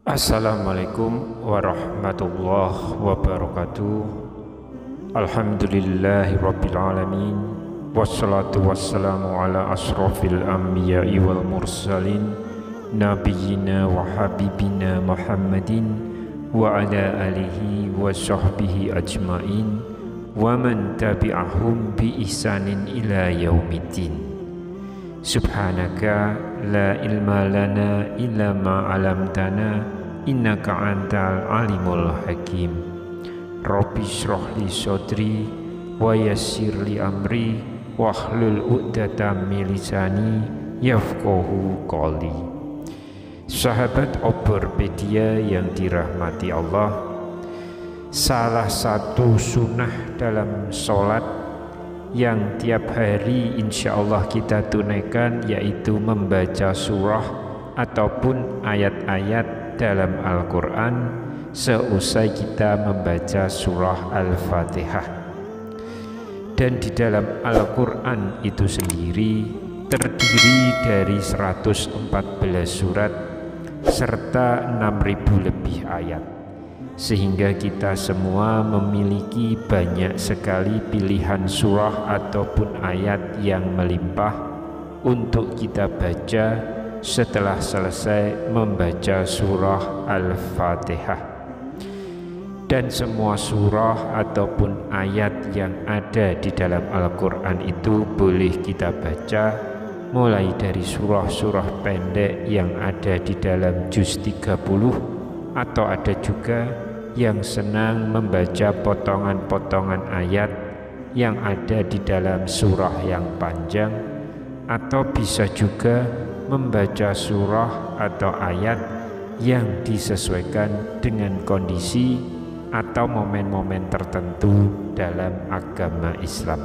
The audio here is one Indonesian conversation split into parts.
Assalamualaikum warahmatullahi wabarakatuh. Alhamdulillahi rabbil alamin. Wassalatu wassalamu ala asrafil anbiya'i wal mursalin, nabiyyina wa habibina Muhammadin wa ala alihi wa sahbihi ajmain wa man tabi'ahum bi ihsanin ila yaumiddin. Subhanaka la ilma lana illa ma 'allamtana innaka antal alimul hakim. Rabbi shrah li sadri wa yassir li amri wahlul 'uqdatam min lisani yafqahu qawli. Sahabat Oborpedia yang dirahmati Allah, salah satu sunnah dalam sholat yang tiap hari insya Allah kita tunaikan yaitu membaca surah ataupun ayat-ayat dalam Al-Quran seusai kita membaca surah Al-Fatihah. Dan di dalam Al-Quran itu sendiri terdiri dari 114 surat serta 6.000 lebih ayat, sehingga kita semua memiliki banyak sekali pilihan surah ataupun ayat yang melimpah untuk kita baca setelah selesai membaca surah Al-Fatihah. Dan semua surah ataupun ayat yang ada di dalam Al-Quran itu boleh kita baca, mulai dari surah-surah pendek yang ada di dalam juz 30, atau ada juga yang senang membaca potongan-potongan ayat yang ada di dalam surah yang panjang, atau bisa juga membaca surah atau ayat yang disesuaikan dengan kondisi atau momen-momen tertentu dalam agama Islam.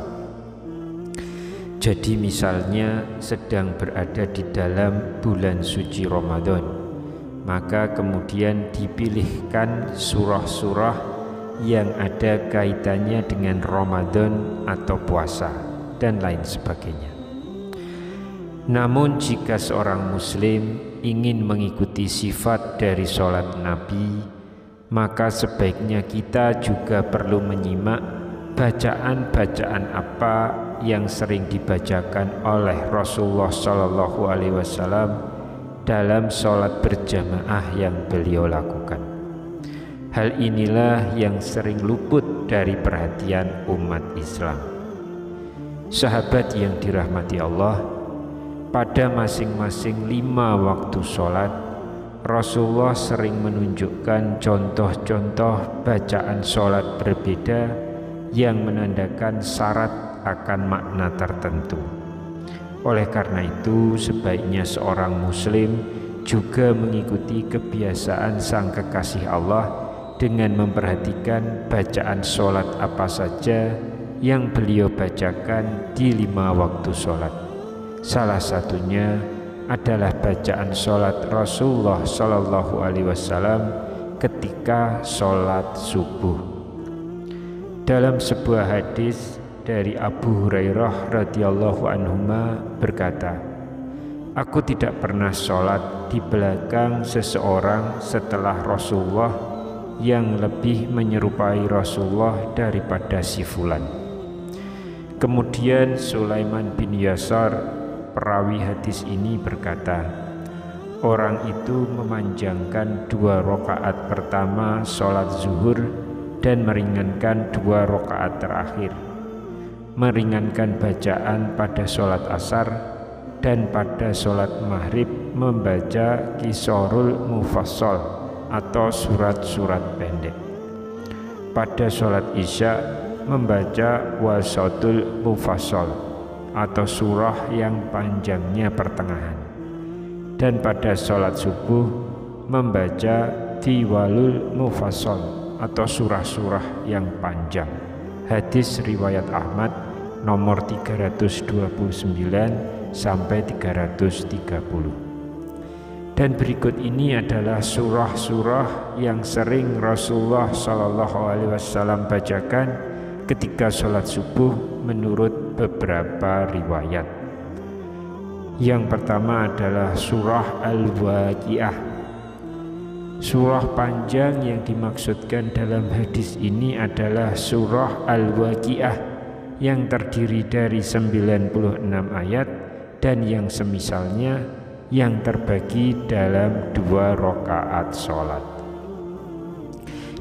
Jadi misalnya sedang berada di dalam bulan suci Ramadan, maka kemudian dipilihkan surah-surah yang ada kaitannya dengan Ramadan atau puasa dan lain sebagainya. Namun jika seorang muslim ingin mengikuti sifat dari sholat Nabi, maka sebaiknya kita juga perlu menyimak bacaan-bacaan apa yang sering dibacakan oleh Rasulullah Shallallahu Alaihi Wasallam dalam sholat berjamaah yang beliau lakukan. Hal inilah yang sering luput dari perhatian umat Islam. Sahabat yang dirahmati Allah, pada masing-masing 5 waktu sholat, Rasulullah sering menunjukkan contoh-contoh bacaan sholat berbeda yang menandakan syarat akan makna tertentu. Oleh karena itu, sebaiknya seorang muslim juga mengikuti kebiasaan sang kekasih Allah dengan memperhatikan bacaan sholat apa saja yang beliau bacakan di 5 waktu sholat. Salah satunya adalah bacaan sholat Rasulullah Shallallahu Alaihi Wasallam ketika sholat subuh. Dalam sebuah hadis dari Abu Hurairah radhiyallahu anhuma berkata, "Aku tidak pernah sholat di belakang seseorang setelah Rasulullah yang lebih menyerupai Rasulullah daripada si fulan." Kemudian Sulaiman bin Yasar, perawi hadis ini, berkata, "Orang itu memanjangkan 2 rakaat pertama sholat zuhur dan meringankan 2 rakaat terakhir, meringankan bacaan pada sholat asar, dan pada sholat maghrib membaca Qisarul Mufassal atau surat-surat pendek. Pada sholat isya membaca Wasatul Mufassal atau surah yang panjangnya pertengahan, dan pada sholat subuh membaca Tiwalul Mufassal atau surah-surah yang panjang. Hadis riwayat Ahmad nomor 329 sampai 330. Dan berikut ini adalah surah-surah yang sering Rasulullah SAW bacakan ketika sholat subuh menurut beberapa riwayat. Yang pertama adalah surah Al-Waqiah. Surah panjang yang dimaksudkan dalam hadis ini adalah surah Al-Waqiah yang terdiri dari 96 ayat dan yang semisalnya yang terbagi dalam 2 rakaat sholat.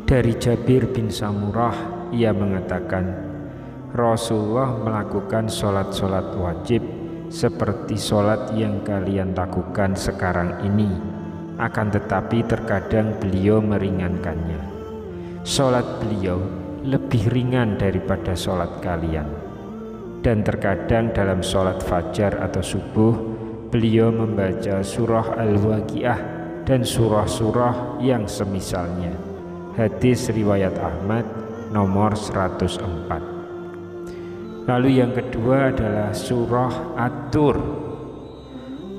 Dari Jabir bin Samurah, ia mengatakan, Rasulullah melakukan sholat-sholat wajib seperti sholat yang kalian lakukan sekarang ini, akan tetapi terkadang beliau meringankannya. Sholat beliau lebih ringan daripada sholat kalian, dan terkadang dalam sholat fajar atau subuh beliau membaca surah Al-Waqiah dan surah-surah yang semisalnya. Hadis riwayat Ahmad nomor 104. Lalu yang kedua adalah surah At-Tur.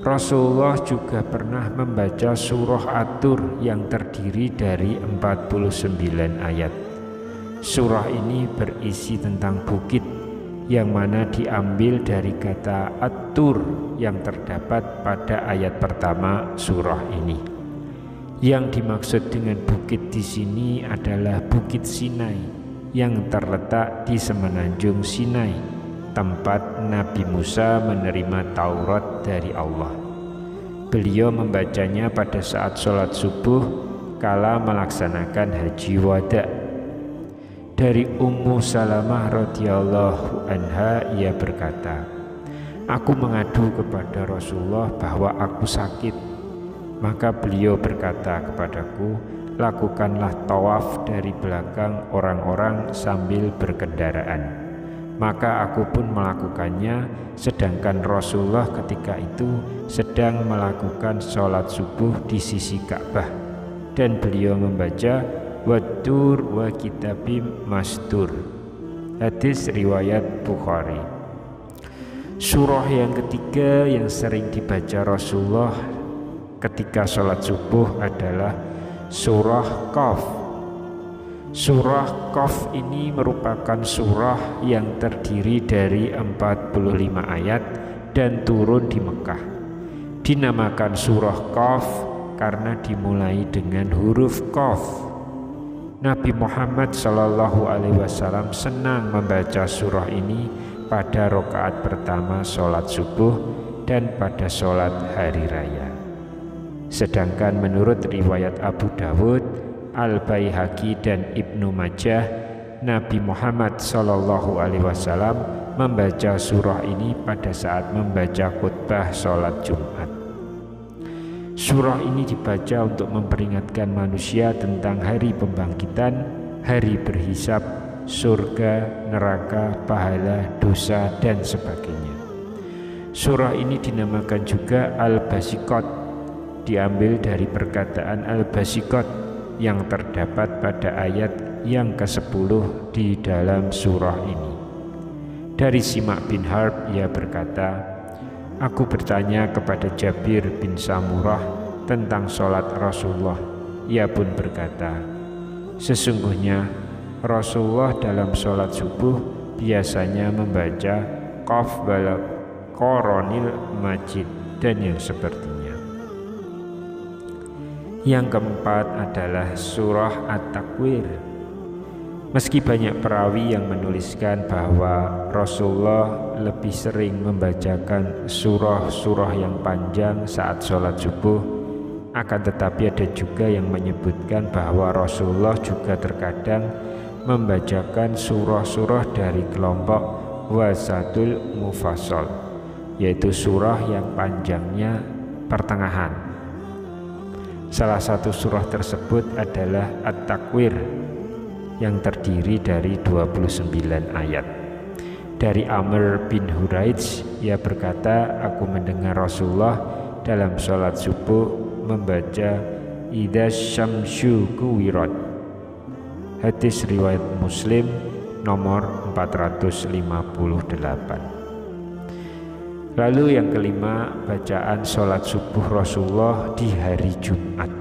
Rasulullah juga pernah membaca surah At-Tur yang terdiri dari 49 ayat. Surah ini berisi tentang bukit yang mana diambil dari kata At-Tur yang terdapat pada ayat pertama surah ini. Yang dimaksud dengan bukit di sini adalah Bukit Sinai yang terletak di semenanjung Sinai, tempat Nabi Musa menerima Taurat dari Allah. Beliau membacanya pada saat sholat subuh kala melaksanakan haji wada. Dari Ummu Salamah radhiyallahu anha, ia berkata, aku mengadu kepada Rasulullah bahwa aku sakit. Maka beliau berkata kepadaku, lakukanlah tawaf dari belakang orang-orang sambil berkendaraan. Maka aku pun melakukannya, sedangkan Rasulullah ketika itu sedang melakukan sholat subuh di sisi Ka'bah, dan beliau membaca Wat-Tur wa kitabim mastur. Hadis riwayat Bukhari. Surah yang ketiga yang sering dibaca Rasulullah ketika sholat subuh adalah surah Qaf. Surah Qaf ini merupakan surah yang terdiri dari 45 ayat dan turun di Mekah. Dinamakan surah Qaf karena dimulai dengan huruf Qaf. Nabi Muhammad SAW senang membaca surah ini pada rakaat pertama sholat subuh dan pada sholat hari raya. Sedangkan menurut riwayat Abu Dawud, Al-Baihaqi dan Ibnu Majah, Nabi Muhammad SAW membaca surah ini pada saat membaca khutbah sholat Jumat. Surah ini dibaca untuk memperingatkan manusia tentang hari pembangkitan, hari berhisab, surga, neraka, pahala, dosa, dan sebagainya. Surah ini dinamakan juga Al-Basiqat, diambil dari perkataan Al-Basiqat yang terdapat pada ayat yang ke-10 di dalam surah ini. Dari Simak bin Harb, ia berkata, aku bertanya kepada Jabir bin Samurah tentang sholat Rasulullah. Ia pun berkata, sesungguhnya Rasulullah dalam sholat subuh biasanya membaca Qaf wal Qur'anil Majid dan yang sepertinya. Yang keempat adalah surah At-Takwir. Meski banyak perawi yang menuliskan bahwa Rasulullah lebih sering membacakan surah-surah yang panjang saat sholat subuh, akan tetapi ada juga yang menyebutkan bahwa Rasulullah juga terkadang membacakan surah-surah dari kelompok Wasatul Mufassal, yaitu surah yang panjangnya pertengahan. Salah satu surah tersebut adalah At-Takwir yang terdiri dari 29 ayat. Dari Amr bin Huraij, ia berkata, aku mendengar Rasulullah dalam sholat subuh membaca Idza Syamsu Kuwirat. Hadis riwayat Muslim nomor 458. Lalu yang kelima, bacaan sholat subuh Rasulullah di hari Jumat.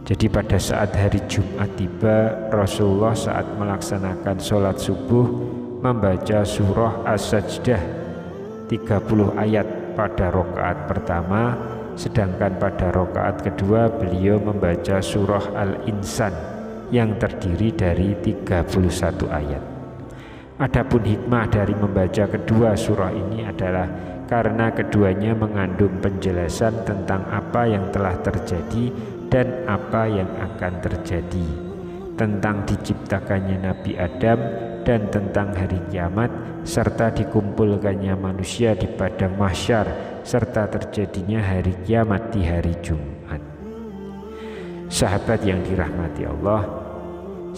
Jadi pada saat hari Jumat tiba, Rasulullah saat melaksanakan sholat subuh membaca surah As-Sajdah 30 ayat pada rakaat pertama, sedangkan pada rakaat kedua beliau membaca surah Al-Insan yang terdiri dari 31 ayat. Adapun hikmah dari membaca kedua surah ini adalah karena keduanya mengandung penjelasan tentang apa yang telah terjadi dan apa yang akan terjadi, tentang diciptakannya Nabi Adam dan tentang hari kiamat, serta dikumpulkannya manusia di padang mahsyar, serta terjadinya hari kiamat di hari Jumat. Sahabat yang dirahmati Allah,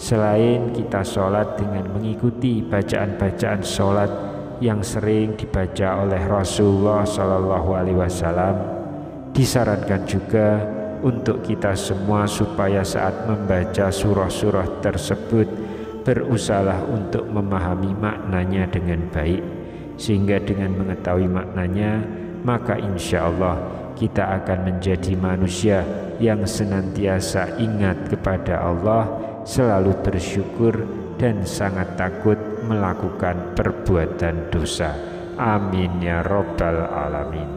selain kita sholat dengan mengikuti bacaan-bacaan sholat yang sering dibaca oleh Rasulullah SAW, disarankan juga untuk kita semua supaya saat membaca surah-surah tersebut berusahalah untuk memahami maknanya dengan baik, sehingga dengan mengetahui maknanya maka insya Allah kita akan menjadi manusia yang senantiasa ingat kepada Allah, selalu bersyukur dan sangat takut melakukan perbuatan dosa. Amin ya Rabbal Alamin.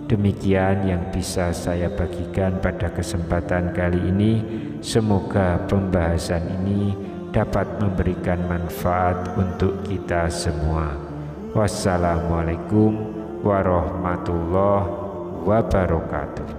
Demikian yang bisa saya bagikan pada kesempatan kali ini. Semoga pembahasan ini dapat memberikan manfaat untuk kita semua. Wassalamualaikum warahmatullahi wabarakatuh.